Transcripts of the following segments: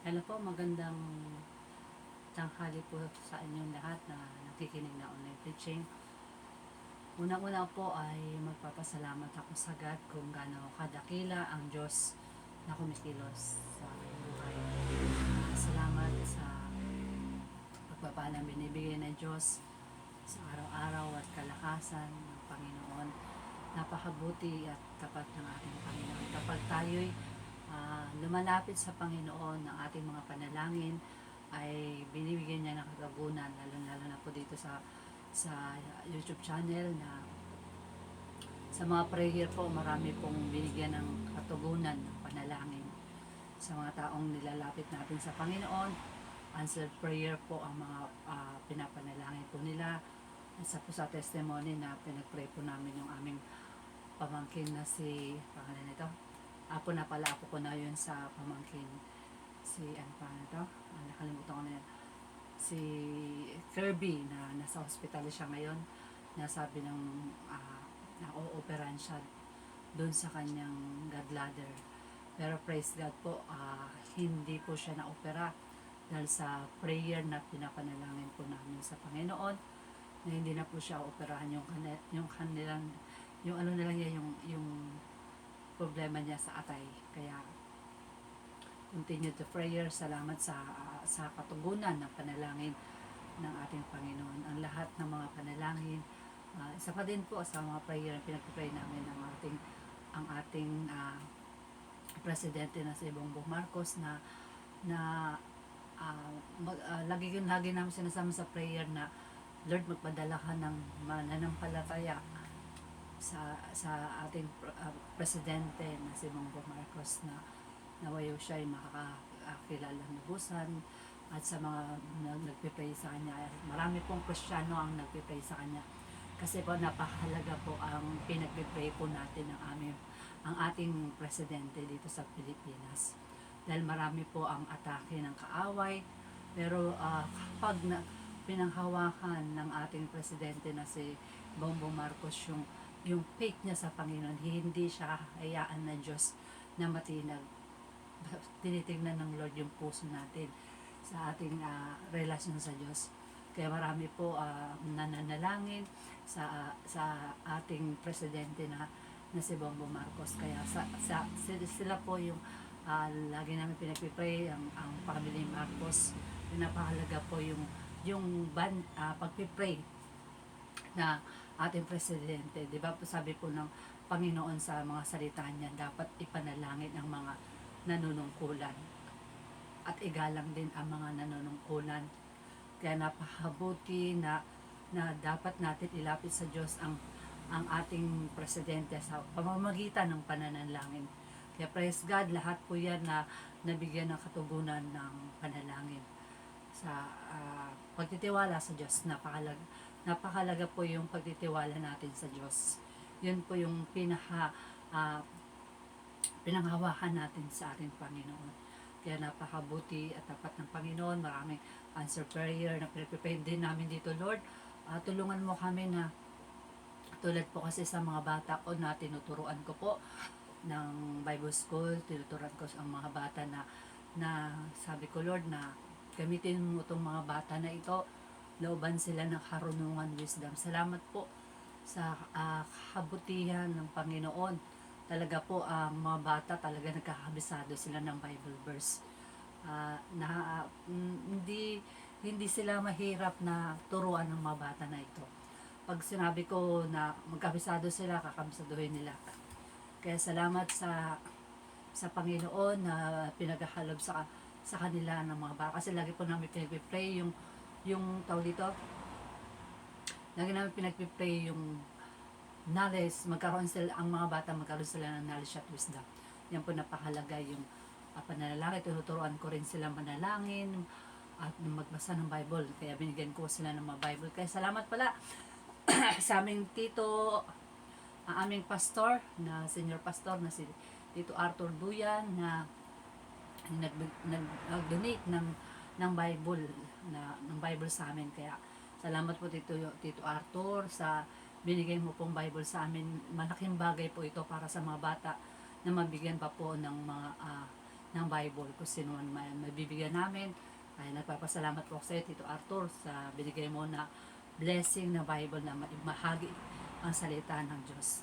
Hello po, magandang tanghali po sa inyong lahat na nakikinig na online preaching. Unang-una po ay magpapasalamat ako sa God kung gaano kadakila ang Diyos na kumikilos sa aking buhay. Salamat sa pagpapalang binibigay ng Diyos sa araw-araw at kalakasan ng Panginoon. Napakabuti at tapat ng ating Panginoon. Kapag tayo'y lumalapit sa Panginoon ng ating mga panalangin, ay binibigyan niya ng kagabunan, lalo na po dito sa YouTube channel na sa mga prayer po, marami pong binigyan ng katugunan ng panalangin sa mga taong nilalapit natin sa Panginoon. Answered prayer po ang mga pinapanalangin po nila. Isa po sa testimony na pinagpray po namin yung aming pamangkin na si, pangalan nito, apo na pala, apo ko na yun sa pamangkin, si ano pa nito, nakalimutan ko na yun, si Kirby, na nasa hospital siya ngayon, nasabi ng na-ooperan siya doon sa kanyang gallbladder. Pero praise God po, hindi po siya na-opera dahil sa prayer na pinapanalangin po namin sa Panginoon, na hindi na po siya operahan yung kanilang yung ano nila niya, yung problema niya sa atay. Kaya continue to prayer. Salamat sa katugunan ng panalangin ng ating Panginoon. Ang lahat ng mga panalangin, isa pa din po sa mga prayer na pinagpipray namin ng ating presidente na si Bongbong Marcos, na lagi namin sinasama sa prayer na Lord, magpadala ka ng mananampalataya sa ating presidente na si Bongbong Marcos, na nawayo siya ay makakakilala ng lubusan, at sa mga nagpipray sa kanya. Marami pong Kristiyano ang nagpipray sa kanya kasi po napakahalaga po ang pinagpipray po natin ang ating presidente dito sa Pilipinas, dahil marami po ang atake ng kaaway. Pero kapag pinanghawakan ng ating presidente na si Bongbong Marcos yung faith niya sa Panginoon, hindi siya hayaan na Diyos na matinag. Tinitingnan ng Lord yung puso natin sa ating relasyon sa Diyos. Kaya marami po nananalangin sa ating presidente na si Bongbong Marcos. Kaya sila po yung lagi namin pinagpipray, ang family Marcos. Napakahalaga po yung pagpipray na ating presidente. Di ba po sabi po ng Panginoon sa mga salita niya, dapat ipanalangin ang mga nanunungkulan at igalang din ang mga nanunungkulan. Kaya napakabuti na dapat natin ilapit sa Diyos ang ating presidente sa pamamagitan ng pananalangin. Kaya praise God, lahat po yan na nabigyan ng katugunan ng panalangin sa pagtitiwala sa Diyos. Napakalaga po yung pagtitiwala natin sa Diyos. Yun po yung pinanghawakan natin sa ating Panginoon. Kaya napakabuti at tapat ng Panginoon. Maraming answer prayer na pinag-prepare din namin dito, Lord. Tulungan mo kami na tulad po kasi sa mga bata ko na tinuturuan ko po ng Bible School, tinuturuan ko ang mga bata na sabi ko, Lord, na gamitin mo itong mga bata na ito, looban sila ng karunungan, wisdom. Salamat po sa kabutihan ng Panginoon. Talaga po ang mga bata talaga nagkakabisado sila ng Bible verse. Hindi sila mahirap na turuan ng mga bata na ito. Pag sinabi ko na magkabisado sila, kakabisaduhin nila. Kaya salamat sa Panginoon na pinaghahalob sa kanila ng mga bata. Kasi lagi po namin pinagpipray yung tawag dito, lagi namin pinagpipray yung knowledge, ang mga bata magkaroon sila ng knowledge at wisdom. Yan po napakahalaga yung pananalangin. Tuturuan ko rin sila manalangin at magbasa ng Bible. Kaya binigyan ko sila ng mga Bible. Kaya salamat pala sa aming tito, ang aming pastor, na senior pastor na si Tito Arthur Duyan, na nag-donate ng Bible, ng Bible sa amin. Kaya salamat po Tito Arthur sa binigay mo pong Bible sa amin. Malaking bagay po ito para sa mga bata na mabigyan pa po ng mga ng Bible. Kung sino man mabibigyan namin, ay nagpapasalamat po ako sa iyo, Tito Arthur, sa binigay mo na blessing na Bible na mahagi ang salita ng Diyos.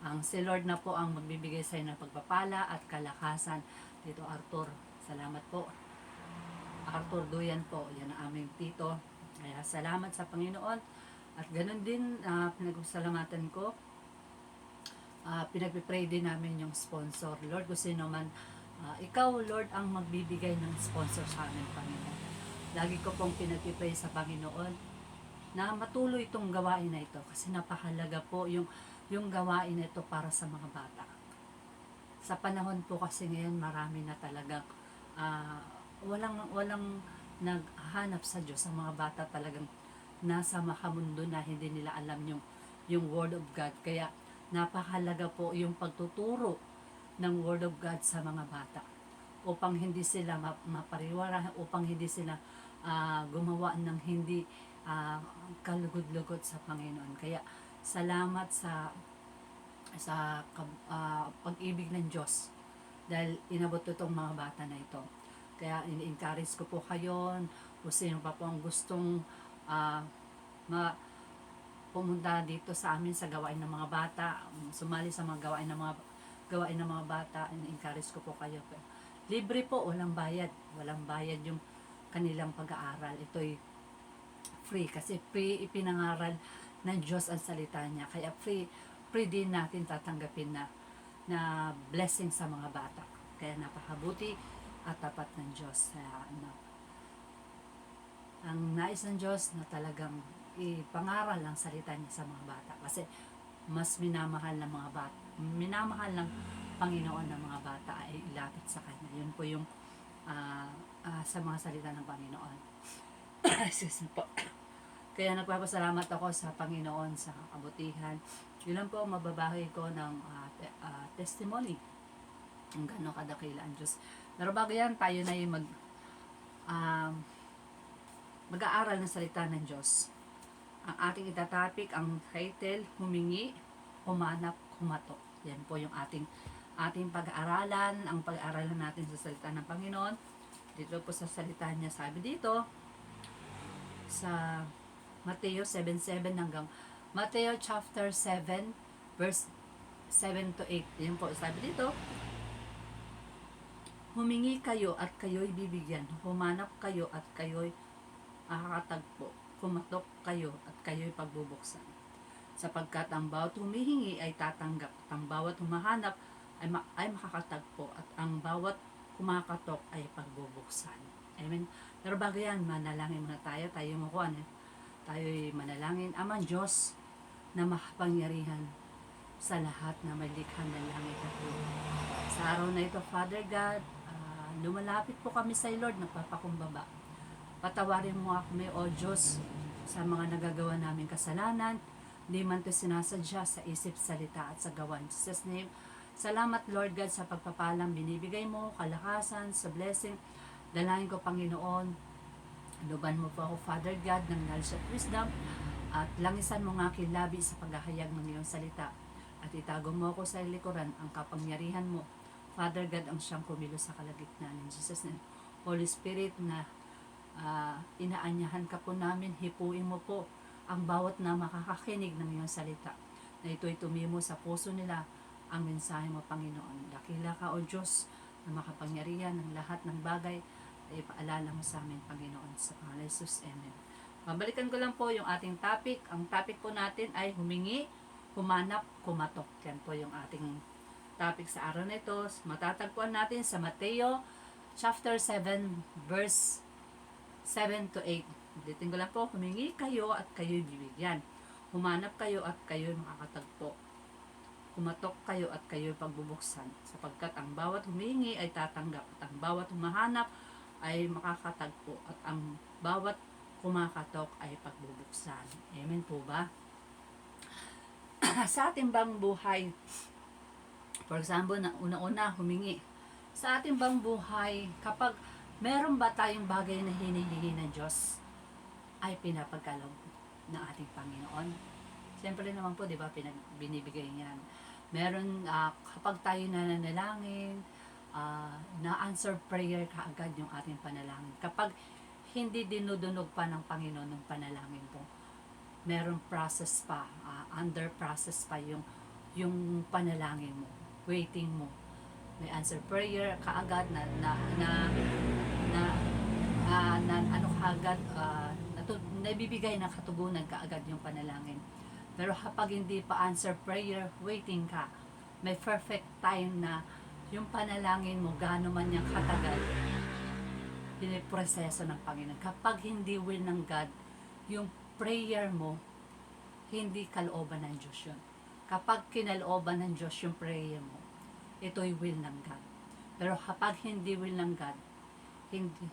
Ang si Lord na po ang magbibigay sa iyo ng pagpapala at kalakasan, Tito Arthur. Salamat po. Arthur Duyan po, yan ang aming tito. Kaya salamat sa Panginoon. At ganun din, pinagsalamatan ko, pinagpipray din namin yung sponsor. Lord, kung sino man, ikaw, Lord, ang magbibigay ng sponsor sa amin, Panginoon. Lagi ko pong pinagpipray sa Panginoon na matuloy itong gawain na ito kasi napakalaga po yung gawain na ito para sa mga bata. Sa panahon po kasi ngayon, marami na talagang walang naghanap sa Diyos. Ang mga bata talagang nasa makamundo na hindi nila alam yung Word of God. Kaya napakalaga po yung pagtuturo ng Word of God sa mga bata upang hindi sila mapariwara, upang hindi sila gumawa ng hindi kalugod-lugod sa Panginoon. Kaya salamat sa pag-ibig ng Diyos dahil inabot itong mga bata na ito. Kaya ini-encourage ko po kayo, kung sino pa po ang gustong pumunta dito sa amin sa gawain ng mga bata, sumali sa mga gawain ng mga bata, ini-encourage ko po kayo. Libre po, walang bayad yung kanilang pag-aaral. Ito'y free kasi free ipinangaral ng Diyos ang salita niya. Kaya free din natin tatanggapin na blessing sa mga bata. Kaya napakabuti at tapat ng Diyos. Ang nais ng Diyos na talagang ipangaral ang salita niya sa mga bata. Kasi mas minamahal ng mga bata, minamahal ng Panginoon ng mga bata ay ilapit sa Kanya. Yun po yung sa mga salita ng Panginoon. Excuse me po. Kaya nagpapasalamat ako sa Panginoon sa kabutihan. Yun lang po ang mababahi ko ng testimony. Ang gano'ng kadakila ang Diyos. Pero bago yan, tayo na yung mag-aaral ng salita ng Diyos. Ang ating itatopic, ang title, humingi, humanap, humato. Yan po yung ating pag-aaralan, ang pag-aaralan natin sa salita ng Panginoon. Dito po sa salita niya, sabi dito, sa Mateo 7:7 hanggang Mateo chapter 7, verse 7 to 8. Yan po, sabi dito, humingi kayo at kayo'y bibigyan. Humanap kayo at kayo'y makakatagpo. Kumatok kayo at kayo'y pagbubuksan. Sapagkat ang bawat humihingi ay tatanggap, at ang bawat humahanap ay makakatagpo, at ang bawat kumakatok ay pagbubuksan. Amen. Pero bago yan, manalangin muna tayo. Tayo makuha. Tayo'y manalangin. Amang Diyos na makapangyarihan sa lahat na may likha ng langit at lupa. Sa araw na ito, Father God, lumalapit po kami sa Lord, nagpapakumbaba. Patawarin mo kami, O Diyos, sa mga nagagawa namin kasalanan. Hindi man ito sinasadya sa isip, salita at sa gawa. In Jesus' name, salamat Lord God sa pagpapalang binibigay mo, kalakasan, sa blessing. Dalangin ko, Panginoon, luban mo po ako, Father God, ng knowledge at wisdom, at langisan mo ng aking labi sa paghahayag ng iyong salita. At itago mo ako sa likuran, ang kapangyarihan mo, Father God, ang siyang kumilos sa kalagitnaan. In Jesus' name, Holy Spirit, na inaanyahan ka po namin, hipuin mo po ang bawat na makakakinig ng iyong salita, na ito'y tumimo sa puso nila ang mensahe mo, Panginoon. Dakila ka, O Diyos, na makapangyarihan ng lahat ng bagay ay ipaalala mo sa amin, Panginoon, sa pangalan ni Jesus. Amen. Babalikan ko lang po yung ating topic. Ang topic po natin ay humingi, humanap, kumatok. Yan po yung ating topic sa araw na ito. Matatagpuan natin sa Mateo chapter 7 verse 7 to 8. Ulitin ko lang po, humingi kayo at kayo'y bibigyan. Humanap kayo at kayo'y makakatagpo. Kumatok kayo at kayo'y pagbubuksan. Sapagkat ang bawat humingi ay tatanggap, at ang bawat humahanap ay makakatagpo, at ang bawat kumakatok ay pagbubuksan. Amen po ba? Sa ating bang buhay, for example, na una-una humingi. Sa ating bang buhay, kapag meron ba tayong bagay na hinihingi ng Diyos, ay pinapagkaloob ng ating Panginoon? Siyempre naman po, di ba, binibigay niyan. Meron, kapag tayo nananalangin, na-answer prayer kaagad yung ating panalangin. Kapag hindi dinudunog pa ng Panginoon ng panalangin mo, meron process pa, under process pa yung panalangin mo, waiting mo. May answer prayer kaagad na ano kaagad, nabibigay ng katugunan kaagad yung panalangin. Pero kapag hindi pa answer prayer, waiting ka. May perfect time na yung panalangin mo, gaano man yung katagal, piniproseso ng Panginoon. Kapag hindi will ng God, yung prayer mo, hindi kalooban ng Diyos yun. Kapag kinalooban ng Diyos yung prayer mo, ito'y will ng God. Pero kapag hindi will ng God,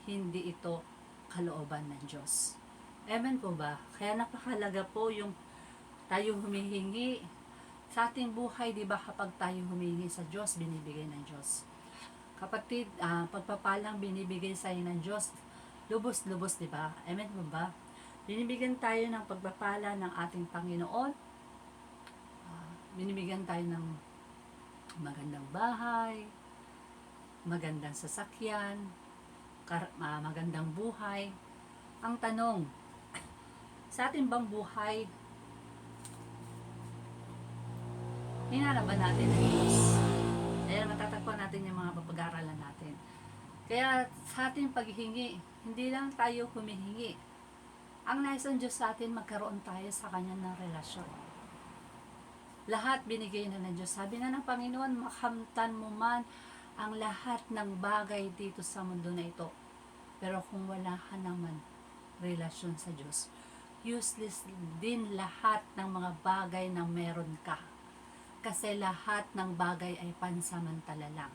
hindi ito kalooban ng Diyos. Amen po ba? Kaya napakalaga po yung tayo humihingi sa ating buhay, di ba, kapag tayo humihingi sa Diyos, binibigay ng Diyos. Kapatid, pagpapalang binibigay sa iyo ng Diyos, lubos-lubos, di ba? Amen po ba? Binibigyan tayo ng pagpapala ng ating Panginoon. Binibigyan tayo ng magandang bahay, magandang sasakyan, magandang buhay. Ang tanong, sa ating bang buhay, hinanap ba natin ang Diyos? Kaya matatagpuan natin yung mga papag-aralan natin. Kaya sa ating paghihingi, hindi lang tayo humihingi. Ang nais ng Diyos sa atin, magkaroon tayo sa Kanya ng relasyon. Lahat binigay na ng Diyos. Sabi na ng Panginoon, makamtan mo man ang lahat ng bagay dito sa mundo na ito. Pero kung wala ka naman relasyon sa Diyos, useless din lahat ng mga bagay na meron ka. Kasi lahat ng bagay ay pansamantala lang.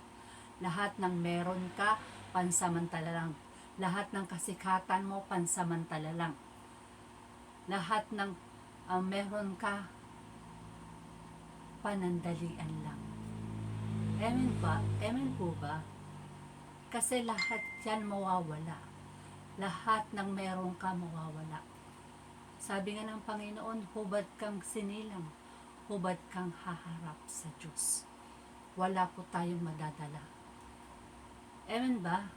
Lahat ng meron ka, pansamantala lang. Lahat ng kasikatan mo, pansamantala lang. Lahat ng meron ka, panandalian lang. Amen ba? Amen po ba? Kasi lahat yan mawawala. Lahat ng meron ka mawawala. Sabi nga ng Panginoon, hubad kang sinilang, hubad kang haharap sa Diyos. Wala po tayong madadala. Amen ba?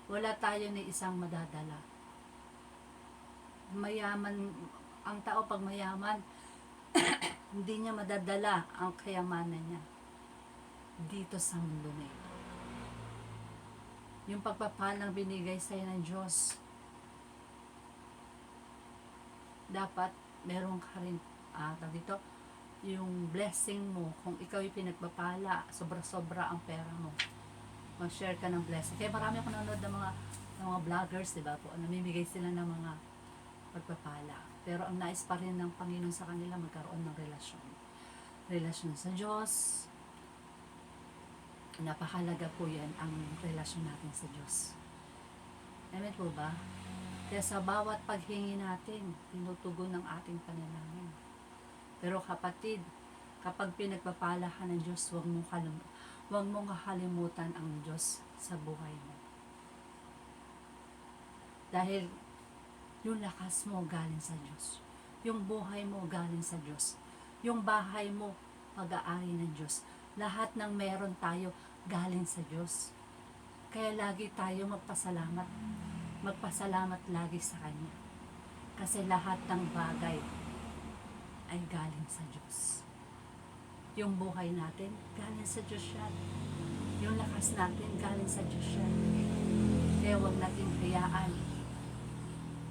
Wala tayo ni isang madadala. Mayaman, ang tao pag mayaman, hindi niya madadala ang kayamanan niya dito sa mundo na ito. Yung pagpapalang binigay sa'yo ng Diyos, dapat meron ka rin dito, yung blessing mo, kung ikaw yung pinagpapala, sobra-sobra ang pera mo, mag-share ka ng blessing. Kaya marami ako nanonood ng mga vloggers, diba po, namimigay sila ng mga pagpapala. Pero ang nais pa rin ng Panginoon sa kanila, magkaroon ng relasyon. Relasyon sa Diyos. Napakalaga po yan, ang relasyon natin sa Diyos. Amen po ba? Kaya sa bawat paghingi natin, tinutugon ng ating panalangin. Pero kapatid, kapag pinagpapala ka ng Diyos, huwag mong kakalimutan ang Diyos sa buhay mo. Dahil yung lakas mo galing sa Diyos. Yung buhay mo galing sa Diyos. Yung bahay mo, pag-aari ng Diyos. Lahat ng meron tayo galing sa Diyos. Kaya lagi tayo magpasalamat. Magpasalamat lagi sa Kanya. Kasi lahat ng bagay ay galing sa Diyos. Yung buhay natin, galing sa Diyos yan. Yung lakas natin, galing sa Diyos yan. Kaya huwag nating hayaan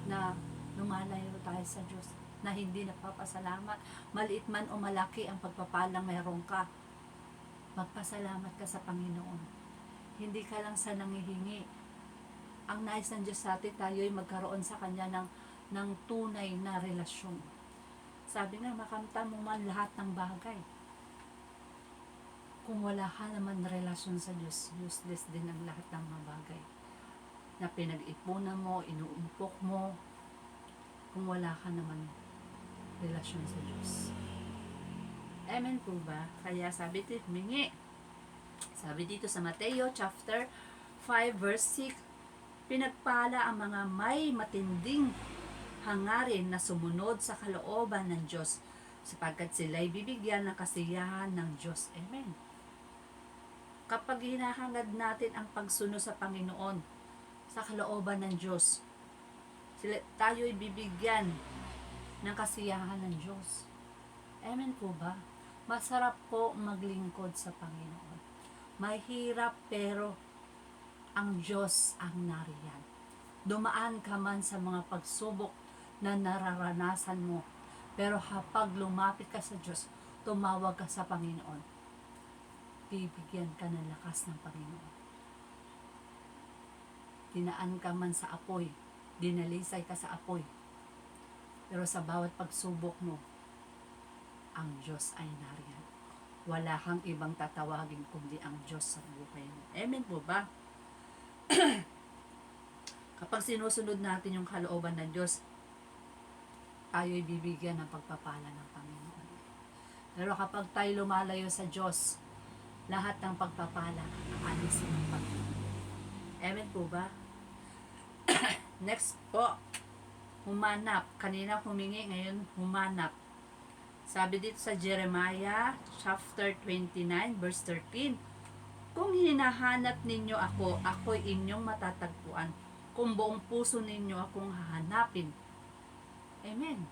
na lumalayo tayo sa Diyos, na hindi napapasalamat. Maliit man o malaki ang pagpapalang meron ka, magpasalamat ka sa Panginoon. Hindi ka lang sa nangihingi. Ang nais ng Diyos sa atin, tayo ay magkaroon sa Kanya ng tunay na relasyon. Sabi nga, makamtan mo man lahat ng bagay. Kung wala ka naman relasyon sa Diyos, useless din ang lahat ng mga bagay na pinag-ipunan mo, inuumpok mo, kung wala ka naman relasyon sa Diyos. Amen po ba? Kaya sabi dito, humingi. Sabi dito sa Mateo chapter 5 verse 6, pinagpala ang mga may matinding hangarin na sumunod sa kalooban ng Diyos, sapagkat sila'y bibigyan ng kasiyahan ng Diyos. Amen. kapag hinahangad natin ang pagsunod sa Panginoon, sa kalooban ng Diyos, tayo'y bibigyan ng kasiyahan ng Diyos. Amen po ba? Masarap po maglingkod sa Panginoon. Mahirap pero ang Diyos ang nariyan. Dumaan ka man sa mga pagsubok na nararanasan mo, pero kapag lumapit ka sa Diyos, tumawag ka sa Panginoon, bibigyan ka ng lakas ng Panginoon. Dinaan ka man sa apoy, dinalisay ka sa apoy, pero sa bawat pagsubok mo, ang Diyos ay nariyan. Wala kang ibang tatawagin kundi ang Diyos sa buhay mo. Amen po ba? Kapag sinusunod natin yung kalooban ng Diyos, tayo'y bibigyan ng pagpapala ng Panginoon. Pero kapag tayo lumalayo sa Diyos, lahat ng pagpapala aalisin ng Panginoon. Amen po ba? Next po, humanap. Kanina humingi, ngayon humanap. Sabi dito sa Jeremiah chapter 29 verse 13, kung hinahanap ninyo ako, ako'y inyong matatagpuan. Kung buong puso ninyo akong hahanapin. Amen.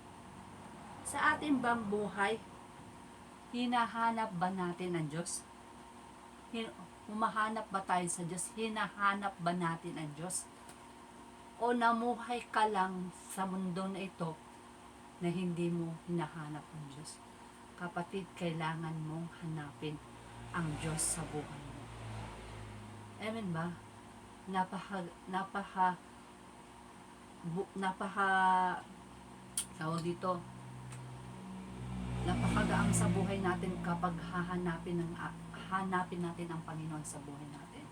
Sa ating bang buhay, hinahanap ba natin ang Diyos? Humahanap ba tayo sa Diyos? Hinahanap ba natin ang Diyos? O namuhay ka lang sa mundo na ito na hindi mo hinahanap ang Diyos? Kapatid, kailangan mong hanapin ang Diyos sa buhay mo. Amen ba? Tawag dito, napakagaang sa buhay natin kapag hanapin natin ang Panginoon sa buhay natin.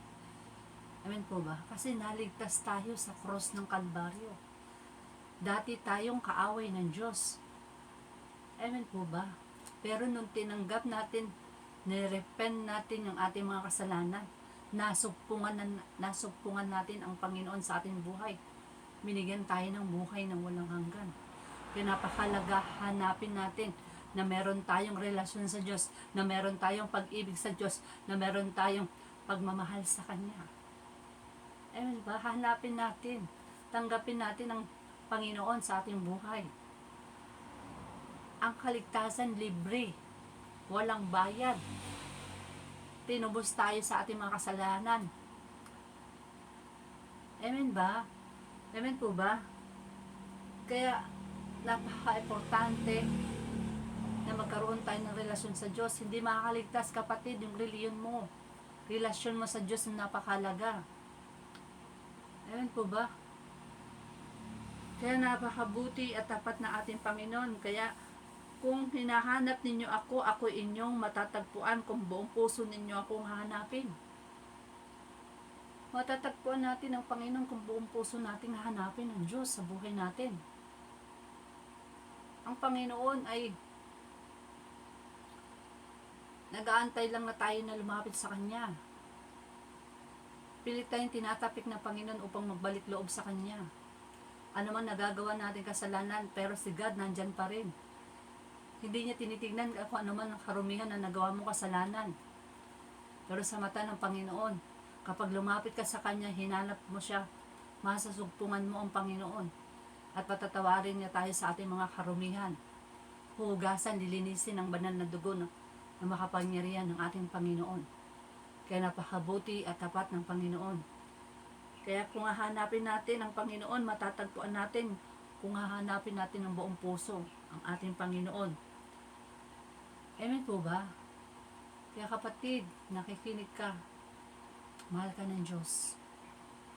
Amen po ba? Kasi naligtas tayo sa cross ng Kalbaryo. Dati tayong kaaway ng Diyos. Amen po ba? Pero nung tinanggap natin, nirepent natin yung ating mga kasalanan, nasugpungan natin ang Panginoon sa ating buhay. Binigyan tayo ng buhay ng walang hanggan. Pinapakalaga, hanapin natin na meron tayong relasyon sa Diyos, na meron tayong pag-ibig sa Diyos, na meron tayong pagmamahal sa Kanya. Amen ba? Hanapin natin. Tanggapin natin ang Panginoon sa ating buhay. Ang kaligtasan libre. Walang bayad. Tinubos tayo sa ating mga kasalanan. Amen ba? Amen po ba? Kaya napaka-importante na magkaroon tayo ng relasyon sa Diyos. Hindi makakaligtas, kapatid, yung reliyon mo. Relasyon mo sa Diyos na napakalaga. Amen po ba? Kaya napakabuti at tapat na ating Panginoon. Kaya kung hinahanap ninyo ako, ako inyong matatagpuan. Kung buong puso ninyo akong hahanapin. Matatagpuan natin ang Panginoon kung buong puso nating hahanapin ang Diyos sa buhay natin. Ang Panginoon ay nag-aantay lang na tayo na lumapit sa Kanya. Pilit tayong tinatapik ng Panginoon upang magbalik loob sa Kanya. Ano man nagagawa natin kasalanan, pero si God nandyan pa rin. Hindi niya tinitignan kung ano man ang karumihan na nagawa mo kasalanan. Pero sa mata ng Panginoon, kapag lumapit ka sa Kanya, hinanap mo siya, masasugpungan mo ang Panginoon. At patatawarin niya tayo sa ating mga karumihan. Hugasan, lilinisin ang banal na dugo na makapangyarihan ng ating Panginoon. Kaya napakabuti at tapat ng Panginoon. Kaya kung hahanapin natin ang Panginoon, matatagpuan natin kung hahanapin natin ng buong puso ang ating Panginoon. Amen po ba? Kaya kapatid, nakikinig ka, mahal ka ng Diyos.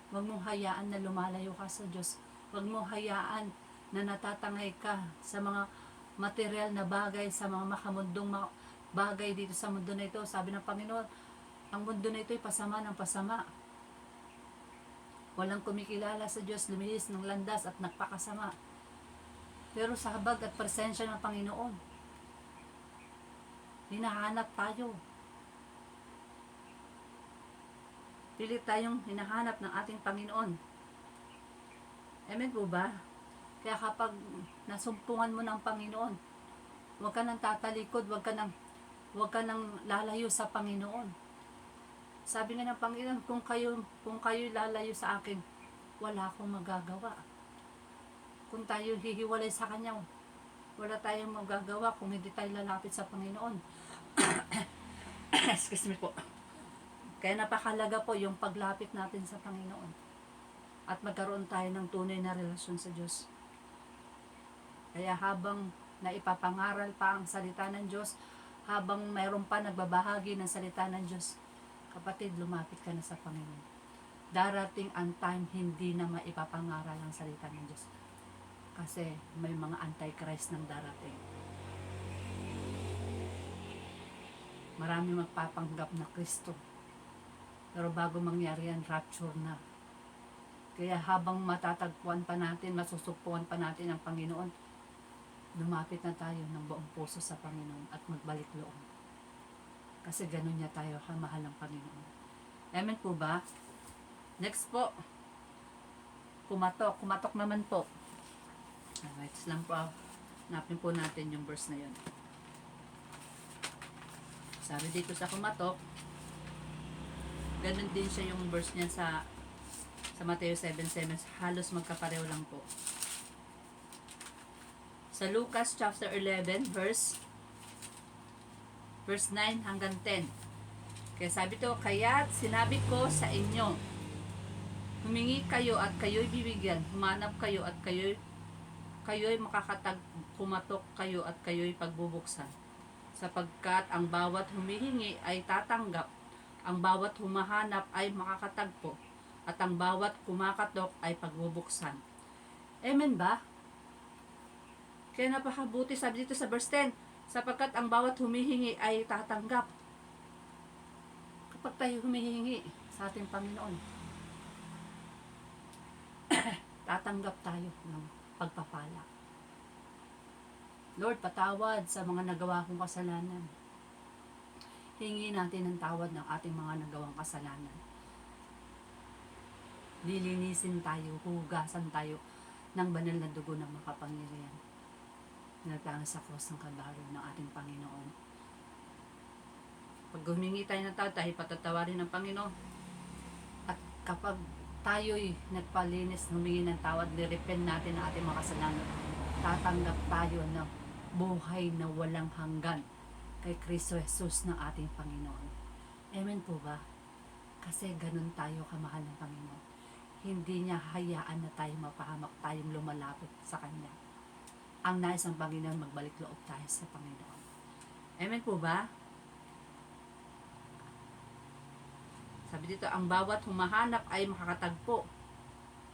Huwag mong hayaan na lumalayo ka sa Diyos. Huwag mong hayaan na natatangay ka sa mga material na bagay, sa mga makamundong bagay dito sa mundo na ito. Sabi ng Panginoon, ang mundo na ito ay pasama ng pasama. Walang kumikilala sa Diyos, lumihis ng landas at nagpakasama. Pero sa habag at presensya ng Panginoon, hinahanap tayo. Pilit tayong hinahanap ng ating Panginoon. Amen po ba? Kaya kapag nasumpungan mo ng Panginoon, huwag ka nang tatalikod, huwag ka nang lalayo sa Panginoon. Sabi nga ng Panginoon, kung kayo lalayo sa akin, wala akong magagawa. Kung tayo hihiwalay sa Kanya, wala tayong magagawa kung hindi tayo lalapit sa Panginoon. Excuse me po. Kaya napakalaga po yung paglapit natin sa Panginoon. At magkaroon tayo ng tunay na relasyon sa Diyos. Kaya habang naipapangaral pa ang salita ng Diyos, habang mayroon pa nagbabahagi ng salita ng Diyos, kapatid, lumapit ka na sa Panginoon. Darating ang time hindi na maipapangaral ang salita ng Diyos. Kasi may mga antichrist nang darating. Marami magpapanggap na Kristo. Pero bago mangyari yan, rapture na. Kaya habang matatagpuan pa natin, masusugpuan pa natin ang Panginoon, lumapit na tayo ng buong puso sa Panginoon at magbalik loob. Kasi ganun niya tayo kamahal ng Panginoon. Amen po ba? Next po. Kumatok naman po. Alright, lang po. Hanapin po natin yung verse na yun. Sabi dito sa kumatok, ganun din siya yung verse niya sa Mateo 7:7. Halos magkapareho lang po. Sa Lucas chapter 11 verse 9 hanggang 10. Kaya sabi to, kaya't sinabi ko sa inyo, humingi kayo at kayo'y bibigyan, humanap kayo at kayo'y makakatag, kumatok kayo at kayo'y pagbubuksan. Sapagkat ang bawat humihingi ay tatanggap, ang bawat humahanap ay makakatagpo, at ang bawat kumakatok ay pagbubuksan. Amen ba? Kaya napakabuti, sabi dito sa verse 10, sapagkat ang bawat humihingi ay tatanggap. Kapag tayo humihingi sa ating Panginoon, tatanggap tayo ng pagpapala. Lord, patawad sa mga nagawa kong kasalanan. Hingi natin ng tawad ng ating mga nagawang kasalanan. Lilinisin tayo, hugasan tayo ng banal na dugo ng makapangyarihan. Nagtanga sa cross ng Kalbaryo ng ating Panginoon. Pag humingi tayo ng tawad, tayo patatawarin ng Panginoon. At kapag tayo'y nagpalinis, humingi ng tawad, nirepent natin ang ating mga kasalanan, tatanggap tayo ng buhay na walang hanggan kay Kristo Jesus ng ating Panginoon. Amen po ba? Kasi ganun tayo kamahal ng Panginoon. Hindi niya hayaan na tayo mapahamak, tayong lumalapit sa Kanya. Ang nais ng Panginoon, magbalik loob tayo sa Panginoon. Amen po ba? Sabi dito, ang bawat humahanap ay makakatagpo.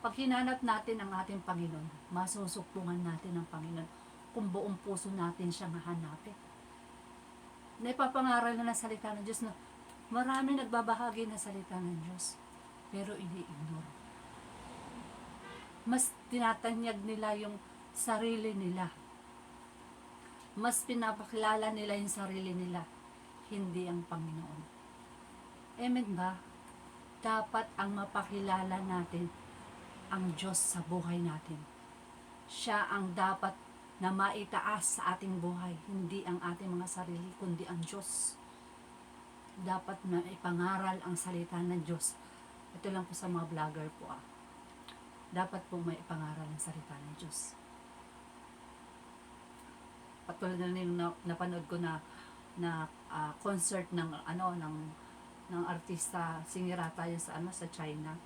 Pag hinanap natin ang ating Panginoon, masusukpungan natin ang Panginoon kung buong puso natin siyang hahanapin. Naipapangaral na ng salita ng Diyos na marami nagbabahagi ng salita ng Diyos, pero ini-ignore. Mas tinatanyag nila yung sarili nila. Mas pinapakilala nila yung sarili nila, hindi ang Panginoon. Amen ba? Dapat ang mapakilala natin ang Diyos sa buhay natin. Siya ang dapat na maitaas sa ating buhay, hindi ang ating mga sarili, kundi ang Diyos. Dapat na ipangaral ang salita ng Diyos. Ito lang po sa mga vlogger po Dapat po may ipangaral ang salita ng Diyos. Patulad na nung napanood ko na concert ng artista, singirata yun sa China.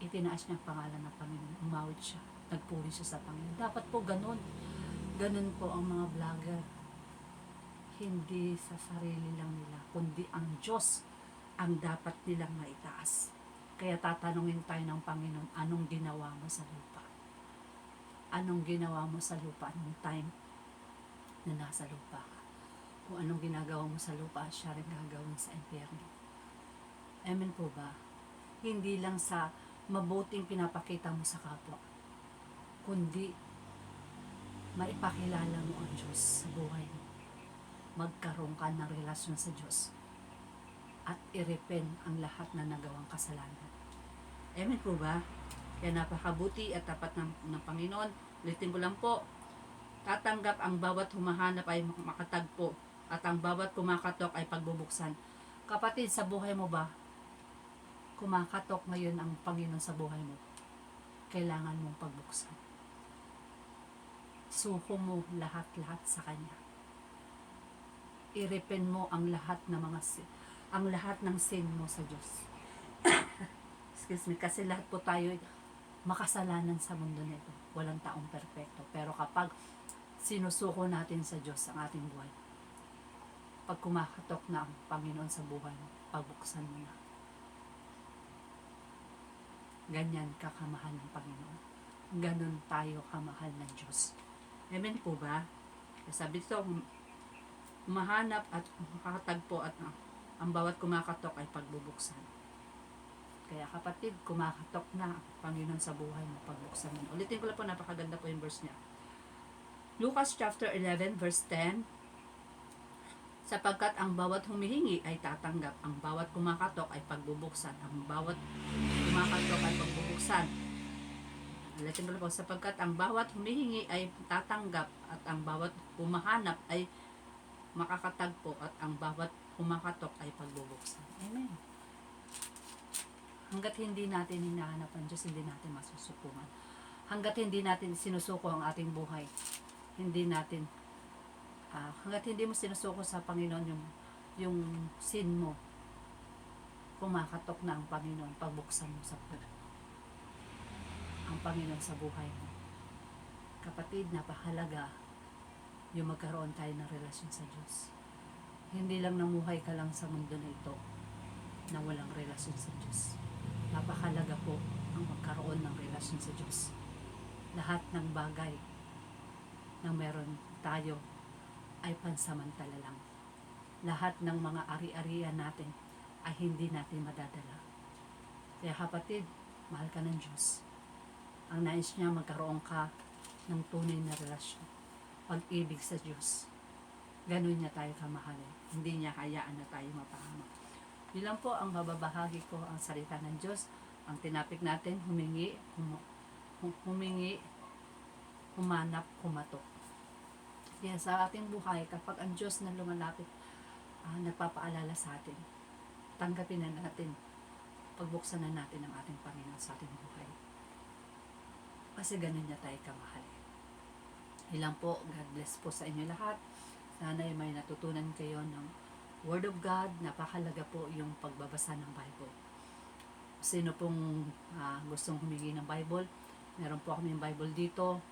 Itinaas niya ang pangalan ng Panginoon. Umawit siya. Nagpuri siya sa Panginoon. Dapat po ganun. Ganun po ang mga vlogger. Hindi sa sarili lang nila, kundi ang Diyos ang dapat nilang maitaas. Kaya tatanungin tayo ng Panginoon, anong ginawa mo sa lupa? Anong ginawa mo sa lupa nung time na nasa lupa ka? Kung anong ginagawa mo sa lupa, siya rin gagawin sa impyerno. Amen po ba? Hindi lang sa mabuting pinapakita mo sa kapwa, kundi maipakilala mo ang Diyos sa buhay mo. Magkaroon ka ng relasyon sa Diyos at i-repent ang lahat na nagawang kasalanan. Amen po ba? Kaya napakabuti at tapat ng Panginoon. Ulitin ko lang po, tatanggap ang bawat humahanap ay makatagpo at ang bawat kumakatok ay pagbubuksan. Kapatid, sa buhay mo ba, kumakatok ngayon ang Panginoon sa buhay mo, kailangan mong pagbuksan. Suko mo lahat-lahat sa Kanya. I-repent mo ang lahat ng ang lahat ng sin mo sa Diyos. Excuse me, kasi lahat po tayo makasalanan sa mundo nito. Walang taong perpekto. Pero kapag sinusuko natin sa Diyos ang ating buhay, pag kumakatok na ang Panginoon sa buhay mo, pagbuksan mo na. Ganyan kakamahal ng Panginoon. Ganon tayo kamahal ng Diyos. Amen po ba? Sabi ito, mahanap at makakatagpo at ang bawat kumakatok ay pagbubuksan. Kaya kapatid, kumakatok na ang Panginoon sa buhay mo, pagbuksan mo. Ulitin ko lang po, napakaganda po yung verse niya. Lucas chapter 11 verse 10, sapagkat ang bawat humihingi ay tatanggap, ang bawat kumakatok ay pagbubuksan, ang bawat kumakatok ay pagbubuksan. Ulitin ko lang po, sapagkat ang bawat humihingi ay tatanggap at ang bawat humahanap ay makakatagpo at ang bawat kumakatok ay pagbubuksan. Amen. Hanggat hindi natin hinahanap ang Diyos, hindi natin masusukungan. Hanggat hindi natin sinusuko ang ating buhay, hindi natin hanggat hindi mo sinusuko sa Panginoon yung sin mo, kumakatok na ang Panginoon, pagbuksan mo sa ang Panginoon sa buhay mo. Kapatid, napahalaga yung magkaroon tayo ng relasyon sa Diyos. Hindi lang namuhay ka lang sa mundo na ito na walang relasyon sa Diyos. Napakahalaga po ang magkaroon ng relasyon sa Diyos. Lahat ng bagay na meron tayo ay pansamantala lang. Lahat ng mga ari-arian natin ay hindi natin madadala. Kaya kapatid, mahal ka ng Diyos. Ang nais niya magkaroon ka ng tunay na relasyon. Pag-ibig sa Diyos. Ganun niya tayo kamahalin. Hindi niya hayaan na tayo mapahamak. Bilang po ang mababahagi ko ang salita ng Diyos. Ang tinapik natin, humingi, humanap, kumatok. Kaya sa ating buhay, kapag ang Diyos na lumalapit, nagpapaalala sa atin, tanggapin na natin, pagbuksan na natin ang ating Panginoon sa ating buhay. Kasi ganun niya tayo kamahalin. Ilang po, God bless po sa inyo lahat. Sana may natutunan kayo ng Word of God. Napakalaga po yung pagbabasa ng Bible. Sino pong gustong humingi ng Bible, meron po kami yung Bible dito.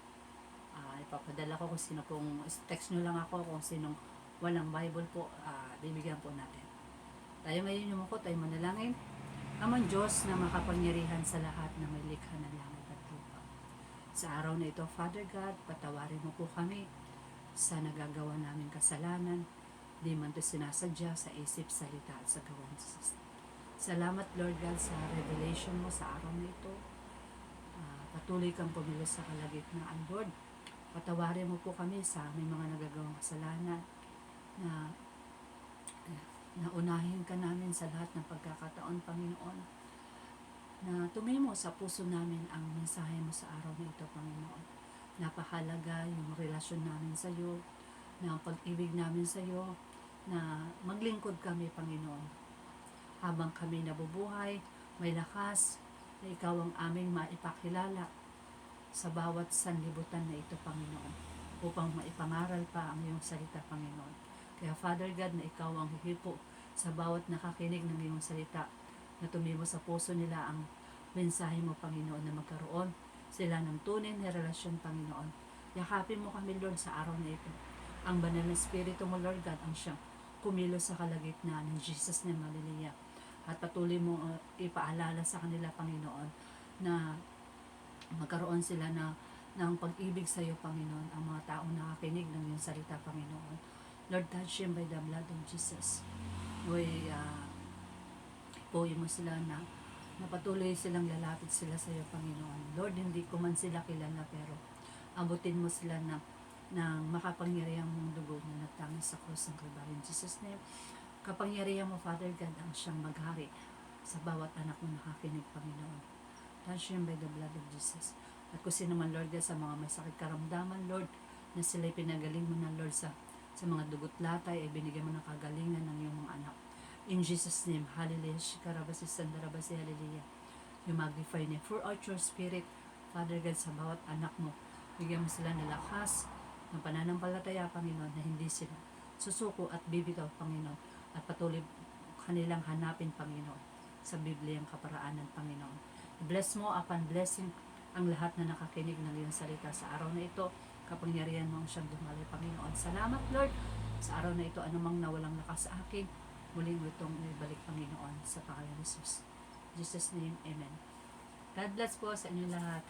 Ipapadala ko kung sino pong, text nyo lang ako kung sinong walang Bible po, bibigyan po natin. Tayo ngayon yumuko, tayo manalangin. Amang Diyos na makapangyarihan sa lahat na may likha ng langit at lupa. Sa araw na ito, Father God, patawarin mo po kami sa nagagawa namin kasalanan, di man ito sinasadya sa isip, salita at sa gawain. Salamat Lord God sa revelation mo sa araw na ito. Patuloy kang pumilos sa kalagitnaan, Lord. Patawarin mo po kami sa aming mga nagagawang kasalanan na naunahin ka namin sa lahat ng pagkakataon, Panginoon, na tumimo sa puso namin ang mensahe mo sa araw na ito, Panginoon. Napahalaga yung relasyon namin sa iyo, na ang pag-ibig namin sa iyo, na maglingkod kami, Panginoon. Habang kami nabubuhay, may lakas, na ikaw ang aming maipakilala sa bawat sanlibutan na ito, Panginoon, upang maipangaral pa ang iyong salita, Panginoon. Kaya Father God, na ikaw ang hihipo sa bawat nakakinig ng iyong salita, na tumimo sa puso nila ang mensahe mo, Panginoon, na magkaroon sila ng tunay na relasyon, Panginoon. Yakapin mo kami, Lord, sa araw na ito. Ang banal na Espiritu mo, Lord God, ang siyang kumilos sa kalagitnaan ng Jesus na maliliya. At patuloy mo ipaalala sa kanila, Panginoon, na magkaroon sila ng pag-ibig sa iyo, Panginoon, ang mga taong nakakinig ng iyong salita, Panginoon. Lord, touch them by the blood of Jesus. Ipuhin mo sila na patuloy silang lalapit sila sa iyo, Panginoon. Lord, hindi ko man sila kilala, pero abutin mo sila ng makapangyarihang mong dugo na nagtangis sa krus ng Kalbaryo. In Jesus' name, kapangyarihan mo, Father God, ang siyang maghari sa bawat anak mo nakakinig, Panginoon. Touch them by the blood of Jesus. At kung sino man, Lord, sa mga may sakit karamdaman, Lord, na sila'y pinagaling mo na, Lord, sa mga dugot latay, ay binigyan mo ng kagalingan ng iyong mga anak. In Jesus' name, hallelujah. Shikarabasi, sandarabasi, hallelujah. You magnify name. Pour out your spirit, Father God, sa bawat anak mo. Bigyan mo sila ng lakas, ng pananampalataya, Panginoon, na hindi sila susuko at bibitaw, Panginoon. At patuloy kanilang hanapin, Panginoon, sa Bibliyang kaparaanan, Panginoon. Bless mo upon blessing ang lahat na nakakinig ng iyong salita sa araw na ito. Kapangyarihan mo ang siyang dumalay, Panginoon. Salamat, Lord, sa araw na ito, anumang nawalang lakas sa akin, muling itong ibalik, Panginoon, sa pangalan ni Jesus. In Jesus' name, Amen. God bless po sa inyo lahat.